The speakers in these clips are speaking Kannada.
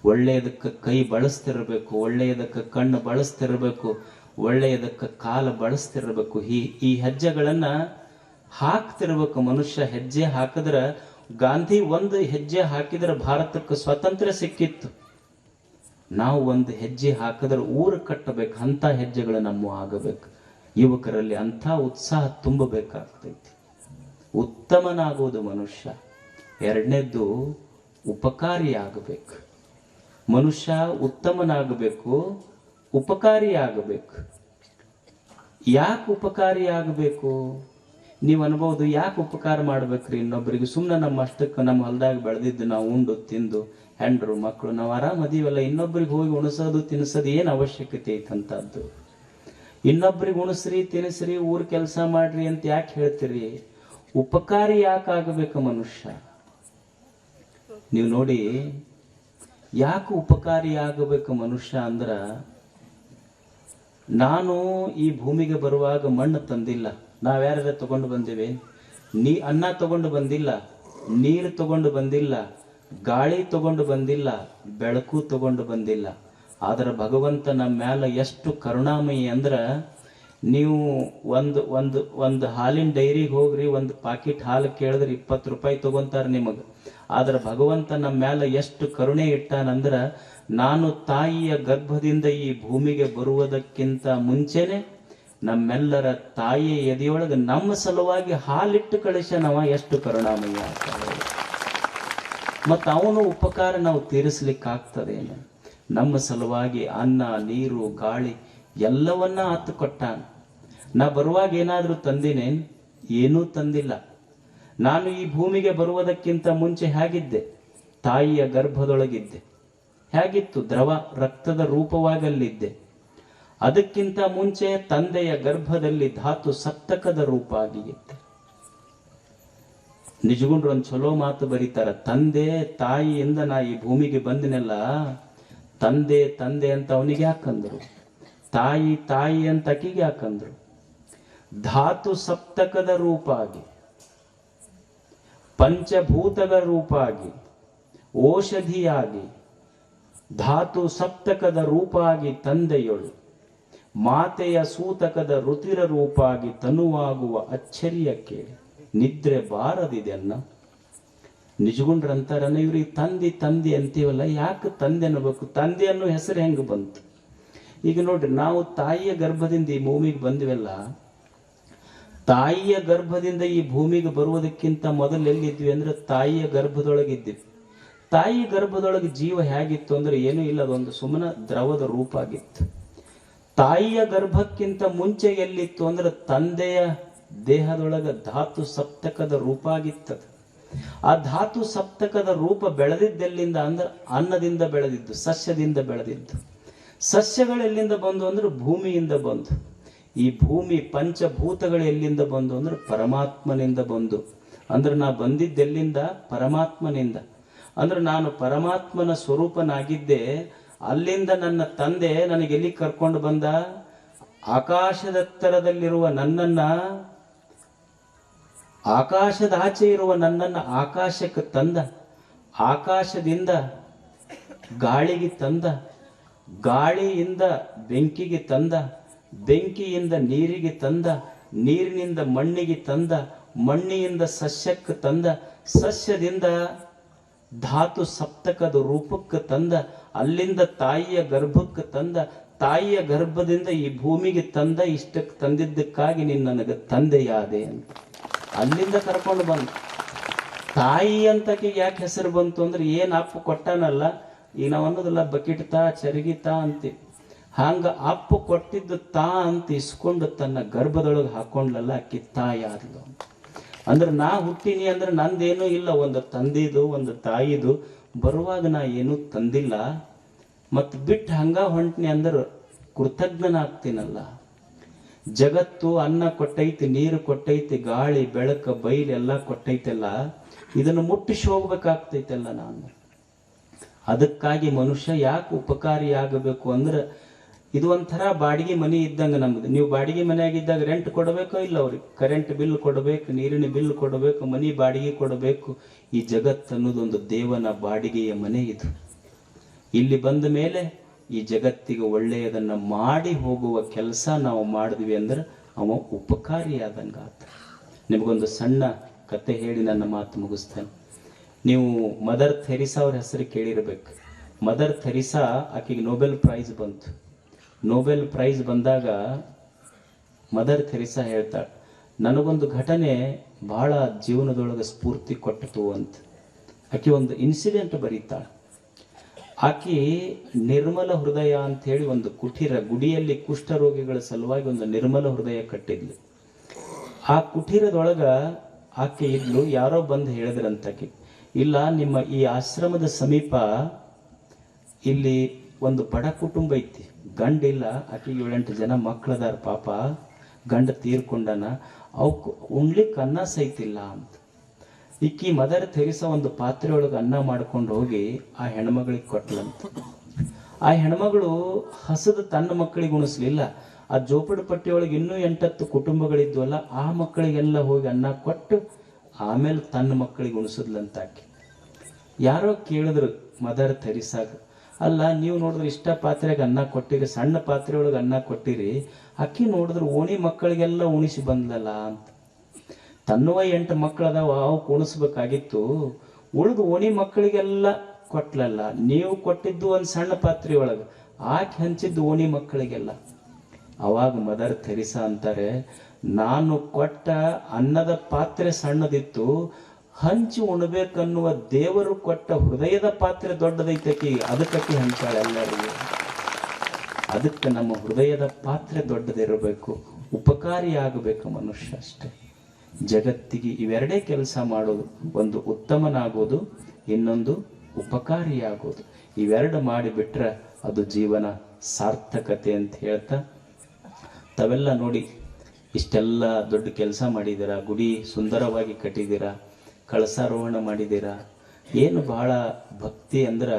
ಒಳ್ಳೆಯದಕ್ಕೆ ಕೈ ಬಳಸ್ತಿರ್ಬೇಕು, ಒಳ್ಳೆಯದಕ್ಕೆ ಕಣ್ಣು ಬಳಸ್ತಿರ್ಬೇಕು, ಒಳ್ಳೆಯದಕ್ಕೆ ಕಾಲು ಬಳಸ್ತಿರ್ಬೇಕು. ಈ ಹೆಜ್ಜೆಗಳನ್ನ ಹಾಕ್ತಿರ್ಬೇಕು. ಮನುಷ್ಯ ಹೆಜ್ಜೆ ಹಾಕಿದ್ರೆ, ಗಾಂಧಿ ಒಂದು ಹೆಜ್ಜೆ ಹಾಕಿದ್ರೆ ಭಾರತಕ್ಕೆ ಸ್ವಾತಂತ್ರ್ಯ ಸಿಕ್ಕಿತ್ತು. ನಾವು ಒಂದು ಹೆಜ್ಜೆ ಹಾಕಿದ್ರೆ ಊರು ಕಟ್ಟಬೇಕು. ಅಂಥ ಹೆಜ್ಜೆಗಳು ನಮ್ಮ ಆಗಬೇಕು. ಯುವಕರಲ್ಲಿ ಅಂಥ ಉತ್ಸಾಹ ತುಂಬಬೇಕಾಗ್ತೈತಿ. ಉತ್ತಮನಾಗುವುದು ಮನುಷ್ಯ. ಎರಡನೇದ್ದು ಉಪಕಾರಿ ಆಗಬೇಕು. ಮನುಷ್ಯ ಉತ್ತಮನಾಗಬೇಕು, ಉಪಕಾರಿ ಆಗಬೇಕು. ಯಾಕೆ ಉಪಕಾರಿ ಆಗಬೇಕು? ನೀವು ಅನ್ಬೋದು, ಯಾಕೆ ಉಪಕಾರ ಮಾಡ್ಬೇಕ್ರಿ ಇನ್ನೊಬ್ಬರಿಗೆ? ಸುಮ್ಮನೆ ನಮ್ಮ ಅಷ್ಟಕ್ಕೆ ನಮ್ಮ ಹೊಲದಾಗ ಬೆಳೆದಿದ್ದು ನಾವು ಉಂಡು ತಿಂದು ಹೆಂಡ್ರು ಮಕ್ಕಳು ನಾವು ಆರಾಮ್ ಅದೀವಲ್ಲ, ಇನ್ನೊಬ್ರಿಗೆ ಹೋಗಿ ಉಣಸೋದು ತಿನ್ನಿಸೋದು ಏನು ಅವಶ್ಯಕತೆ ಐತಂತದ್ದು? ಇನ್ನೊಬ್ರಿಗೆ ಉಣಸ್ರಿ ತಿನ್ನಿಸ್ರಿ ಊರ್ ಕೆಲಸ ಮಾಡ್ರಿ ಅಂತ ಯಾಕೆ ಹೇಳ್ತೀರಿ? ಉಪಕಾರಿ ಯಾಕೆ ಆಗಬೇಕು ಮನುಷ್ಯ? ನೀವು ನೋಡಿ, ಯಾಕೆ ಉಪಕಾರಿ ಆಗಬೇಕು ಮನುಷ್ಯ ಅಂದ್ರ, ನಾನು ಈ ಭೂಮಿಗೆ ಬರುವಾಗ ಮಣ್ಣು ತಂದಿಲ್ಲ. ನಾವ್ಯಾರ ತಗೊಂಡು ಬಂದಿವೆ? ಅನ್ನ ತಗೊಂಡು ಬಂದಿಲ್ಲ, ನೀರು ತಗೊಂಡು ಬಂದಿಲ್ಲ, ಗಾಳಿ ತಗೊಂಡು ಬಂದಿಲ್ಲ, ಬೆಳಕು ತಗೊಂಡು ಬಂದಿಲ್ಲ. ಆದ್ರೆ ಭಗವಂತ ನಮ್ಮ ಮ್ಯಾಲ ಎಷ್ಟು ಕರುಣಾಮಯಿ ಅಂದ್ರ, ನೀವು ಒಂದು ಹಾಲಿನ ಡೈರಿಗೆ ಹೋಗ್ರಿ, ಒಂದು ಪಾಕಿಟ್ ಹಾಲು ಕೇಳಿದ್ರೆ 20 ರೂಪಾಯಿ ತಗೊಂತಾರೆ ನಿಮಗೆ. ಆದ್ರೆ ಭಗವಂತ ನಮ್ಮ ಮ್ಯಾಲ ಎಷ್ಟು ಕರುಣೆ ಇಟ್ಟಾನಂದ್ರ, ನಾನು ತಾಯಿಯ ಗರ್ಭದಿಂದ ಈ ಭೂಮಿಗೆ ಬರುವುದಕ್ಕಿಂತ ಮುಂಚೆನೆ ನಮ್ಮೆಲ್ಲರ ತಾಯಿಯ ಎದೆಯೊಳಗೆ ನಮ್ಮ ಸಲುವಾಗಿ ಹಾಲಿಟ್ಟು ಕಳಿಸ್ಯಾನವ. ಎಷ್ಟು ಕರುಣಾಮಯ ಆಗ್ತದೆ. ಮತ್ತು ಅವನು ಉಪಕಾರ ನಾವು ತೀರಿಸ್ಲಿಕ್ಕಾಗ್ತದೇನು? ನಮ್ಮ ಸಲುವಾಗಿ ಅನ್ನ, ನೀರು, ಗಾಳಿ ಎಲ್ಲವನ್ನ ಆತು ಕೊಟ್ಟಾನ. ನಾ ಬರುವಾಗ ಏನಾದರೂ ತಂದಿನೇನ್? ಏನೂ ತಂದಿಲ್ಲ. ನಾನು ಈ ಭೂಮಿಗೆ ಬರುವುದಕ್ಕಿಂತ ಮುಂಚೆ ಹೇಗಿದ್ದೆ? ತಾಯಿಯ ಗರ್ಭದೊಳಗಿದ್ದೆ. ಹೇಗಿತ್ತು? ದ್ರವ ರಕ್ತದ ರೂಪವಾಗಲ್ಲಿದ್ದೆ. ಅದಕ್ಕಿಂತ ಮುಂಚೆ ತಂದೆಯ ಗರ್ಭದಲ್ಲಿ ಧಾತು ಸಪ್ತಕದ ರೂಪ ಆಗಿದ್ದೆ. ನಿಜಗುಂಡ್ರು ಒಂದು ಚಲೋ ಮಾತು ಬರೀತಾರ, ತಂದೆ ತಾಯಿಯಿಂದ ನಾ ಈ ಭೂಮಿಗೆ ಬಂದಿನಲ್ಲ, ತಂದೆ ತಂದೆ ಅಂತ ಅವನಿಗೆ ಯಾಕಂದ್ರು, ತಾಯಿ ತಾಯಿ ಅಂತ ಅಕ್ಕಿಗೆ ಯಾಕಂದ್ರು? ಧಾತು ಸಪ್ತಕದ ರೂಪ ಆಗಿ, ಪಂಚಭೂತಗಳ ರೂಪ ಆಗಿ, ಔಷಧಿಯಾಗಿ, ಧಾತು ಸಪ್ತಕದ ರೂಪ ಆಗಿ ತಂದೆಯೊಳು, ಮಾತೆಯ ಸೂತಕದ ರುತಿರ ರೂಪ ಆಗಿ ತನುವಾಗುವ ಅಚ್ಚರಿಯಕ್ಕೆ ನಿದ್ರೆ ಬಾರದಿದೆ ಅನ್ನ. ನಿಜಗುಂಡ್ರಂತಾರನ್ನ, ಇವ್ರಿಗೆ ತಂದಿ ತಂದಿ ಅಂತೀವಲ್ಲ, ಯಾಕೆ ತಂದೆ ಅನ್ನಬೇಕು? ತಂದೆ ಅನ್ನೋ ಹೆಸರು ಹೆಂಗೆ ಬಂತು? ಈಗ ನೋಡ್ರಿ, ನಾವು ತಾಯಿಯ ಗರ್ಭದಿಂದ ಈ ಭೂಮಿಗೆ ಬಂದ್ವಲ್ಲ, ತಾಯಿಯ ಗರ್ಭದಿಂದ ಈ ಭೂಮಿಗೆ ಬರುವುದಕ್ಕಿಂತ ಮೊದಲು ಎಲ್ಲಿದ್ವಿ ಅಂದ್ರೆ ತಾಯಿಯ ಗರ್ಭದೊಳಗಿದ್ವಿ. ತಾಯಿ ಗರ್ಭದೊಳಗೆ ಜೀವ ಹೇಗಿತ್ತು ಅಂದ್ರೆ ಏನೂ ಇಲ್ಲ, ಅದೊಂದು ಸುಮ್ಮನೆ ದ್ರವದ ರೂಪ ಆಗಿತ್ತು. ತಾಯಿಯ ಗರ್ಭಕ್ಕಿಂತ ಮುಂಚೆ ಎಲ್ಲಿತ್ತು ಅಂದ್ರೆ ತಂದೆಯ ದೇಹದೊಳಗ ಧಾತು ಸಪ್ತಕದ ರೂಪ ಆಗಿತ್ತದ. ಆ ಧಾತು ಸಪ್ತಕದ ರೂಪ ಬೆಳೆದಿದ್ದೆಲ್ಲಿಂದ ಅಂದ್ರೆ ಅನ್ನದಿಂದ ಬೆಳೆದಿದ್ದು, ಸಸ್ಯದಿಂದ ಬೆಳೆದಿದ್ದು. ಸಸ್ಯಗಳು ಎಲ್ಲಿಂದ ಬಂದು ಅಂದ್ರೆ ಭೂಮಿಯಿಂದ ಬಂದು. ಈ ಭೂಮಿ ಪಂಚಭೂತಗಳು ಎಲ್ಲಿಂದ ಬಂದು ಅಂದ್ರೆ ಪರಮಾತ್ಮನಿಂದ ಬಂದು. ಅಂದ್ರೆ ನಾ ಬಂದಿದ್ದೆಲ್ಲಿಂದ? ಪರಮಾತ್ಮನಿಂದ. ಅಂದ್ರೆ ನಾನು ಪರಮಾತ್ಮನ ಸ್ವರೂಪನಾಗಿದ್ದೆ. ಅಲ್ಲಿಂದ ನನ್ನ ತಂದೆ ನನಗೆ ಎಲ್ಲಿ ಕರ್ಕೊಂಡು ಬಂದ? ಆಕಾಶದೆತ್ತರದಲ್ಲಿರುವ ನನ್ನನ್ನ, ಆಕಾಶದಾಚೆ ಇರುವ ನನ್ನನ್ನು ಆಕಾಶಕ್ಕೆ ತಂದ. ಆಕಾಶದಿಂದ ಗಾಳಿಗೆ ತಂದ, ಗಾಳಿಯಿಂದ ಬೆಂಕಿಗೆ ತಂದ, ಬೆಂಕಿಯಿಂದ ನೀರಿಗೆ ತಂದ, ನೀರಿನಿಂದ ಮಣ್ಣಿಗೆ ತಂದ, ಮಣ್ಣಿನಿಂದ ಸಸ್ಯಕ್ಕೆ ತಂದ, ಸಸ್ಯದಿಂದ ಧಾತು ಸಪ್ತಕದ ರೂಪಕ್ಕೆ ತಂದ, ಅಲ್ಲಿಂದ ತಾಯಿಯ ಗರ್ಭಕ್ಕೆ ತಂದ, ತಾಯಿಯ ಗರ್ಭದಿಂದ ಈ ಭೂಮಿಗೆ ತಂದ. ಇಷ್ಟಕ್ಕೆ ತಂದಿದ್ದಕ್ಕಾಗಿ ನೀನು ನನಗೆ ತಂದೆಯಾದೆ ಅಂತ ಅಲ್ಲಿಂದ ಕರ್ಕೊಂಡು ಬಂದ. ತಾಯಿ ಅಂತಕ್ಕೆ ಯಾಕೆ ಹೆಸರು ಬಂತು ಅಂದ್ರೆ, ಏನು ಅಪ್ಪ ಕೊಟ್ಟಾನಲ್ಲ, ಈಗ ನಾವು ಅನ್ನೋದಲ್ಲ ಬಕೆಟ್ ತಾ ಚರಗಿ ತಾ ಅಂತೀವಿ. ಹಂಗ ಅಪ್ಪ ಕೊಟ್ಟಿದ್ದು ತಾ ಅಂತ ಇಸ್ಕೊಂಡು ತನ್ನ ಗರ್ಭದೊಳಗೆ ಹಾಕೊಂಡ್ಲಲ್ಲ, ಅಕ್ಕಿ ತಾಯಿ ಆದ್ಲು. ಅಂದ್ರೆ ನಾ ಹುಟ್ಟಿನಿ ಅಂದ್ರೆ ನಂದೇನೂ ಇಲ್ಲ, ಒಂದು ತಂದಿದು ಒಂದು ತಾಯಿದು. ಬರುವಾಗ ನಾ ಏನೂ ತಂದಿಲ್ಲ, ಮತ್ತು ಬಿಟ್ಟು ಹಂಗ ಹೊಂಟ್ನಿ ಅಂದ್ರೆ ಕೃತಜ್ಞನಾಗ್ತೀನಲ್ಲ. ಜಗತ್ತು ಅನ್ನ ಕೊಟ್ಟೈತಿ, ನೀರು ಕೊಟ್ಟೈತಿ, ಗಾಳಿ ಬೆಳಕು ಬೈಲು ಎಲ್ಲ ಕೊಟ್ಟೈತೆಲ್ಲ, ಇದನ್ನು ಮುಟ್ಟಿಸಿ ಹೋಗ್ಬೇಕಾಗ್ತೈತೆಲ್ಲ ನಾನು. ಅದಕ್ಕಾಗಿ ಮನುಷ್ಯ ಯಾಕೆ ಉಪಕಾರಿಯಾಗಬೇಕು ಅಂದ್ರೆ, ಇದು ಒಂಥರ ಬಾಡಿಗೆ ಮನೆ ಇದ್ದಂಗೆ ನಮ್ದು. ನೀವು ಬಾಡಿಗೆ ಮನೆಯಾಗಿದ್ದಾಗ ರೆಂಟ್ ಕೊಡಬೇಕೋ ಇಲ್ಲ? ಅವ್ರಿಗೆ ಕರೆಂಟ್ ಬಿಲ್ ಕೊಡಬೇಕು, ನೀರಿನ ಬಿಲ್ ಕೊಡಬೇಕು, ಮನೆ ಬಾಡಿಗೆ ಕೊಡಬೇಕು. ಈ ಜಗತ್ತು ಅನ್ನೋದೊಂದು ದೇವನ ಬಾಡಿಗೆಯ ಮನೆ ಇದು. ಇಲ್ಲಿ ಬಂದ ಮೇಲೆ ಈ ಜಗತ್ತಿಗೆ ಒಳ್ಳೆಯದನ್ನ ಮಾಡಿ ಹೋಗುವ ಕೆಲಸ ನಾವು ಮಾಡಿದ್ವಿ ಅಂದ್ರೆ ಅವ ಉಪಕಾರಿಯಾದಂಗ ಆತ. ನಿಮಗೊಂದು ಸಣ್ಣ ಕತೆ ಹೇಳಿ ನನ್ನ ಮಾತು ಮುಗಿಸ್ತೇನೆ. ನೀವು ಮದರ್ ಥೆರಿಸಾ ಅವ್ರ ಹೆಸರು ಕೇಳಿರ್ಬೇಕು. ಮದರ್ ಥೆರಿಸಾ ಆಕೆಗೆ ನೊಬೆಲ್ ಪ್ರೈಸ್ ಬಂತು. ನೊಬೆಲ್ ಪ್ರೈಸ್ ಬಂದಾಗ ಮದರ್ ಥೆರಿಸಾ ಹೇಳ್ತಾಳೆ, ನನಗೊಂದು ಘಟನೆ ಬಹಳ ಜೀವನದೊಳಗೆ ಸ್ಫೂರ್ತಿ ಕೊಟ್ಟಿತು ಅಂತ. ಆಕೆ ಒಂದು ಇನ್ಸಿಡೆಂಟ್ ಬರೀತಾಳೆ. ಆಕೆ ನಿರ್ಮಲ ಹೃದಯ ಅಂತ ಹೇಳಿ ಒಂದು ಕುಟೀರ, ಗುಡಿಯಲ್ಲಿ ಕುಷ್ಠರೋಗಿಗಳ ಸಲುವಾಗಿ ಒಂದು ನಿರ್ಮಲ ಹೃದಯ ಕಟ್ಟಿದ್ಲು. ಆ ಕುಟೀರದೊಳಗ ಆಕೆ ಇದ್ಲು. ಯಾರೋ ಬಂದು ಹೇಳಿದ್ರಂತಾಕೆ, ಇಲ್ಲ ನಿಮ್ಮ ಈ ಆಶ್ರಮದ ಸಮೀಪ ಇಲ್ಲಿ ಒಂದು ಬಡ ಕುಟುಂಬ ಐತಿ, ಗಂಡಿಲ್ಲ, ಆಕೆಗೆ 7-8 ಜನ ಮಕ್ಕಳದಾರ, ಪಾಪ ಗಂಡ ತೀರ್ಕೊಂಡನ, ಅವಕ್ಕೆ ಉಣ್ಲಿಕ್ಕೆ ಅನ್ನ ಸೈತಿಲ್ಲ ಅಂತ. ಈಕಿ ಮದರ್ ಥೆರಿಸಾ ಒಂದು ಪಾತ್ರೆ ಒಳಗೆ ಅನ್ನ ಮಾಡ್ಕೊಂಡು ಹೋಗಿ ಆ ಹೆಣ್ಮಗಳಿಗೆ ಕೊಟ್ಲಂತ. ಆ ಹೆಣ್ಮಗಳು ಹಸದ ತನ್ನ ಮಕ್ಕಳಿಗೆ ಉಣಿಸ್ಲಿಲ್ಲ. ಆ ಜೋಪಡಿ ಪಟ್ಟಿಯೊಳಗೆ ಇನ್ನೂ 8-10 ಕುಟುಂಬಗಳಿದ್ವಲ್ಲ, ಆ ಮಕ್ಕಳಿಗೆಲ್ಲ ಹೋಗಿ ಅನ್ನ ಕೊಟ್ಟು ಆಮೇಲೆ ತನ್ನ ಮಕ್ಕಳಿಗೆ ಉಣಿಸಿದ್ಲಂತ ಆಕೆ. ಯಾರೋ ಕೇಳಿದ್ರು ಮದರ್ ಥೆರಿಸಾಗ, ಅಲ್ಲ ನೀವು ನೋಡಿದ್ರೆ ಇಷ್ಟ ಪಾತ್ರೆಗೆ ಅನ್ನ ಕೊಟ್ಟಿರಿ, ಸಣ್ಣ ಪಾತ್ರೆ ಒಳಗೆ ಅನ್ನ ಕೊಟ್ಟಿರಿ, ಅಕ್ಕಿ ನೋಡಿದ್ರೆ ಓಣಿ ಮಕ್ಕಳಿಗೆಲ್ಲ ಉಣಿಸಿ ಬಂದ್ಲಲ್ಲ ಅಂತ. ತನ್ನುವ 8 ಮಕ್ಕಳದಾವ, ಅವಕ್ಕೆ ಉಣಿಸ್ಬೇಕಾಗಿತ್ತು, ಉಳಿದು ಓಣಿ ಮಕ್ಕಳಿಗೆಲ್ಲ ಕೊಟ್ಲಲ್ಲ. ನೀವು ಕೊಟ್ಟಿದ್ದು ಒಂದು ಸಣ್ಣ ಪಾತ್ರೆ ಒಳಗೆ, ಆಕೆ ಹಂಚಿದ್ದು ಓಣಿ ಮಕ್ಕಳಿಗೆಲ್ಲ. ಅವಾಗ ಮದರ್ ಥೆರಿಸಾ ಅಂತಾರೆ, ನಾನು ಕೊಟ್ಟ ಅನ್ನದ ಪಾತ್ರೆ ಸಣ್ಣದಿತ್ತು, ಹಂಚಿ ಉಣ್ಬೇಕನ್ನುವ ದೇವರು ಕೊಟ್ಟ ಹೃದಯದ ಪಾತ್ರೆ ದೊಡ್ಡದೈತಕಿ, ಅದಕ್ಕಿ ಹಂಚಾಳೆ ಎಲ್ಲರಿಗೂ. ಅದಕ್ಕೆ ನಮ್ಮ ಹೃದಯದ ಪಾತ್ರೆ ದೊಡ್ಡದಿರಬೇಕು, ಉಪಕಾರಿಯಾಗಬೇಕು ಮನುಷ್ಯ ಅಷ್ಟೇ. ಜಗತ್ತಿಗೆ ಇವೆರಡೇ ಕೆಲಸ ಮಾಡೋದು, ಒಂದು ಉತ್ತಮನಾಗೋದು, ಇನ್ನೊಂದು ಉಪಕಾರಿಯಾಗೋದು. ಇವೆರಡು ಮಾಡಿಬಿಟ್ರೆ ಅದು ಜೀವನ ಸಾರ್ಥಕತೆ ಅಂತ ಹೇಳ್ತಾ, ತಾವೆಲ್ಲ ನೋಡಿ ಇಷ್ಟೆಲ್ಲ ದೊಡ್ಡ ಕೆಲಸ ಮಾಡಿದ್ದೀರಾ, ಗುಡಿ ಸುಂದರವಾಗಿ ಕಟ್ಟಿದ್ದೀರಾ, ಕಳಸಾರೋಹಣ ಮಾಡಿದ್ದೀರಾ. ಏನು ಬಹಳ ಭಕ್ತಿ ಅಂದ್ರೆ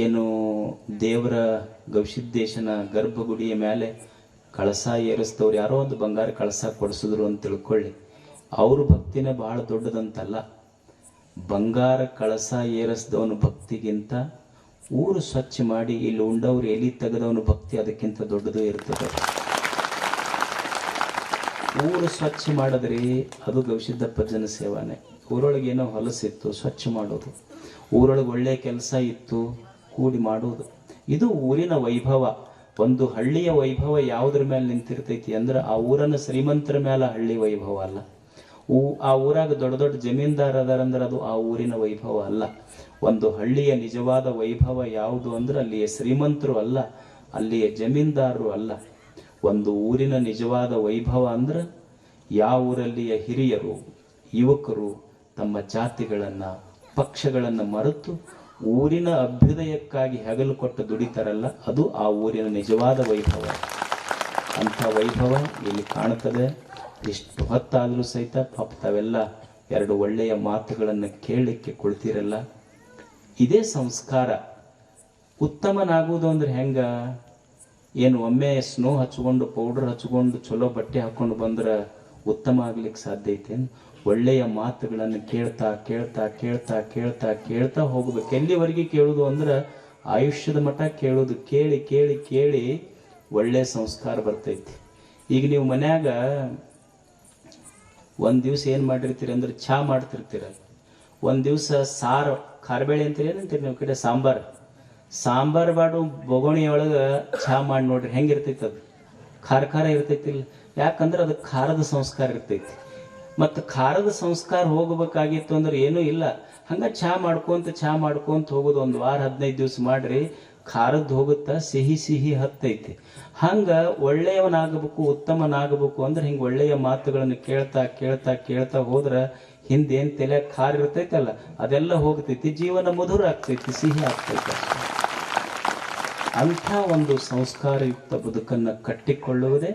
ಏನು, ದೇವರ ಗವಿಸಿದ್ದೇಶನ ಗರ್ಭಗುಡಿಯ ಮೇಲೆ ಕಳಸ ಏರಿಸಿದವ್ರು ಯಾರೋ ಒಂದು ಬಂಗಾರ ಕಳಸ ಕೊಡಿಸಿದ್ರು ಅಂತ ತಿಳ್ಕೊಳ್ಳಿ, ಅವ್ರ ಭಕ್ತಿನೇ ಬಹಳ ದೊಡ್ಡದಂತಲ್ಲ. ಬಂಗಾರ ಕಳಸ ಏರಿಸಿದವನ ಭಕ್ತಿಗಿಂತ ಊರು ಸ್ವಚ್ಛ ಮಾಡಿ ಇಲ್ಲಿ ಉಂಡವ್ರು ಎಲಿ ತೆಗೆದವನ ಭಕ್ತಿ ಅದಕ್ಕಿಂತ ದೊಡ್ಡದು ಇರ್ತದೆ. ಊರು ಸ್ವಚ್ಛ ಮಾಡಿದ್ರಿ ಅದು ಗವಿಸಿದ್ದಪ್ಪಜ್ಜನ ಸೇವಾನೆ. ಊರೊಳಗೆ ಏನೋ ಹೊಲಸಿತ್ತು, ಸ್ವಚ್ಛ ಮಾಡೋದು. ಊರೊಳಗೆ ಒಳ್ಳೆ ಕೆಲಸ ಇತ್ತು, ಕೂಡಿ ಮಾಡೋದು. ಇದು ಊರಿನ ವೈಭವ. ಒಂದು ಹಳ್ಳಿಯ ವೈಭವ ಯಾವುದ್ರ ಮೇಲೆ ನಿಂತಿರ್ತೈತಿ ಅಂದ್ರೆ ಆ ಊರನ್ನ ಶ್ರೀಮಂತರ ಮೇಲೆ ಹಳ್ಳಿ ವೈಭವ ಅಲ್ಲ. ಆ ಊರಾಗ ದೊಡ್ಡ ದೊಡ್ಡ ಜಮೀನ್ದಾರ ಅದಾರಂದ್ರೆ ಅದು ಆ ಊರಿನ ವೈಭವ ಅಲ್ಲ. ಒಂದು ಹಳ್ಳಿಯ ನಿಜವಾದ ವೈಭವ ಯಾವುದು ಅಂದ್ರೆ ಅಲ್ಲಿಯ ಶ್ರೀಮಂತರು ಅಲ್ಲ, ಅಲ್ಲಿಯ ಜಮೀನ್ದಾರರು ಅಲ್ಲ. ಒಂದು ಊರಿನ ನಿಜವಾದ ವೈಭವ ಅಂದ್ರೆ ಯಾವ ಊರಲ್ಲಿಯ ಹಿರಿಯರು ಯುವಕರು ತಮ್ಮ ಜಾತಿಗಳನ್ನ ಪಕ್ಷಗಳನ್ನ ಮರೆತು ಊರಿನ ಅಭ್ಯುದಯಕ್ಕಾಗಿ ಹೆಗಲು ಕೊಟ್ಟು ದುಡಿತಾರಲ್ಲ, ಅದು ಆ ಊರಿನ ನಿಜವಾದ ವೈಭವ. ಅಂಥ ವೈಭವ ಇಲ್ಲಿ ಕಾಣುತ್ತದೆ. ಇಷ್ಟು ಹೊತ್ತಾದರೂ ಸಹಿತ ಪಾಪ ತಾವೆಲ್ಲ 2 ಒಳ್ಳೆಯ ಮಾತುಗಳನ್ನು ಕೇಳಲಿಕ್ಕೆ ಕುಳಿತಿರಲ್ಲ. ಇದೇ ಸಂಸ್ಕಾರ. ಉತ್ತಮನಾಗುವುದು ಅಂದ್ರೆ ಹೆಂಗ? ಏನು ಒಮ್ಮೆ ಸ್ನೋ ಹಚ್ಕೊಂಡು ಪೌಡರ್ ಹಚ್ಕೊಂಡು ಚಲೋ ಬಟ್ಟೆ ಹಾಕೊಂಡು ಬಂದ್ರೆ ಉತ್ತಮ ಆಗ್ಲಿಕ್ಕೆ ಸಾಧ್ಯ ಐತೇನು? ಒಳ್ಳೆಯ ಮಾತುಗಳನ್ನು ಕೇಳ್ತಾ ಕೇಳ್ತಾ ಕೇಳ್ತಾ ಕೇಳ್ತಾ ಕೇಳ್ತಾ ಹೋಗ್ಬೇಕು. ಎಲ್ಲಿವರೆಗೆ ಕೇಳುದು ಅಂದ್ರೆ ಆಯುಷ್ಯದ ಮಠ ಕೇಳುದು. ಕೇಳಿ ಕೇಳಿ ಕೇಳಿ ಒಳ್ಳೆ ಸಂಸ್ಕಾರ ಬರ್ತೈತಿ. ಈಗ ನೀವು ಮನ್ಯಾಗ ಒಂದ್ ದಿವ್ಸ ಏನ್ ಮಾಡಿರ್ತೀರಿ ಅಂದ್ರೆ ಚಹಾ ಮಾಡ್ತಿರ್ತೀರ, ಒಂದ್ ದಿವ್ಸ ಸಾರು ಖಾರಬೇಳೆ ಅಂತೀರಿ, ಏನಂತೀರಿ ನೀವು ಕಡೆ ಸಾಂಬಾರ್ ಬಾಡು ಬೊಗೋಣಿಯೊಳಗ ಚಹಾ ಮಾಡಿ ನೋಡ್ರಿ ಹೆಂಗಿರ್ತೈತಿ. ಅದು ಖಾರ ಖಾರ ಇರ್ತೈತಿಲ್ಲ, ಯಾಕಂದ್ರೆ ಅದು ಖಾರದ ಸಂಸ್ಕಾರ ಇರ್ತೈತಿ. ಮತ್ತು ಖಾರದ ಸಂಸ್ಕಾರ ಹೋಗಬೇಕಾಗಿತ್ತು ಅಂದ್ರೆ ಏನೂ ಇಲ್ಲ, ಹಂಗ ಚಹಾ ಮಾಡ್ಕೊಂತ ಹೋಗೋದು. 1 ವಾರ 15 ದಿವ್ಸ ಮಾಡ್ರಿ, ಖಾರದ್ದು ಹೋಗುತ್ತಾ, ಸಿಹಿ ಸಿಹಿ ಹತ್ತೈತಿ. ಹಂಗ ಒಳ್ಳೆಯವನಾಗಬೇಕು, ಉತ್ತಮನಾಗಬೇಕು ಅಂದ್ರೆ ಹಿಂಗೆ ಒಳ್ಳೆಯ ಮಾತುಗಳನ್ನು ಕೇಳ್ತಾ ಕೇಳ್ತಾ ಕೇಳ್ತಾ ಹೋದ್ರೆ ಹಿಂದೇನ್ ತಲೆ ಖಾರ ಇರ್ತೈತಲ್ಲ ಅದೆಲ್ಲ ಹೋಗ್ತೈತಿ, ಜೀವನ ಮಧುರ ಆಗ್ತೈತಿ, ಸಿಹಿ ಆಗ್ತೈತಿ. ಅಂಥ ಒಂದು ಸಂಸ್ಕಾರಯುಕ್ತ ಬದುಕನ್ನು ಕಟ್ಟಿಕೊಳ್ಳುವುದೇ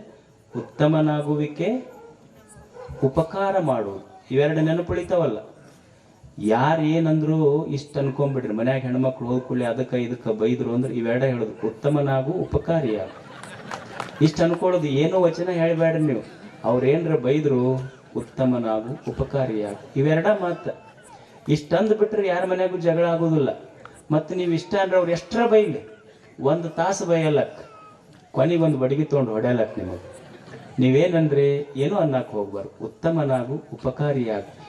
ಉತ್ತಮನಾಗುವಿಕೆ, ಉಪಕಾರ ಮಾಡುವುದು. ಇವೆರಡು ನೆನಪುಳಿತಾವಲ್ಲ. ಯಾರು ಏನಂದ್ರು ಇಷ್ಟ ಅನ್ಕೊಂಡ್ಬಿಡ್ರಿ. ಮನ್ಯಾಗ ಹೆಣ್ಮಕ್ಳು ಹೋಗ್ಕೊಳ್ಳಿ ಅದಕ್ಕೆ ಇದಕ್ಕೆ ಬೈದ್ರು ಅಂದ್ರೆ ಇವೆರಡ ಹೇಳೋದು, ಉತ್ತಮನಾಗು, ಉಪಕಾರಿಯಾಗು. ಇಷ್ಟ ಅನ್ಕೊಳ್ಳೋದು, ಏನೋ ವಚನ ಹೇಳ್ಬೇಡ್ರಿ ನೀವು. ಅವ್ರೇನ್ರ ಬೈದ್ರು ಉತ್ತಮನಾಗು, ಉಪಕಾರಿಯಾಗು, ಇವೆರಡ ಮಾತ. ಇಷ್ಟ ಅಂದ್ ಬಿಟ್ರೆ ಯಾರ ಮನ್ಯಾಗೂ ಜಗಳ ಆಗೋದಿಲ್ಲ. ಮತ್ತು ನೀವು ಇಷ್ಟ ಅಂದ್ರೆ ಅವ್ರು ಎಷ್ಟರ ಬೈಲಿ, ಒಂದು ತಾಸು ಬೈಯಲ್ಲಕ್, ಕೊನೆಗೊಂದು ಬಡಿಗೆ ತೊಗೊಂಡು ಹೊಡೆಯಲಕ್ ನಿಮಗೆ. ನೀವೇನಂದ್ರೆ ಏನೂ ಅನ್ನಕ್ಕೆ ಹೋಗ್ಬಾರ್ದು. ಉತ್ತಮನಾಗು, ಉಪಕಾರಿಯಾಗು.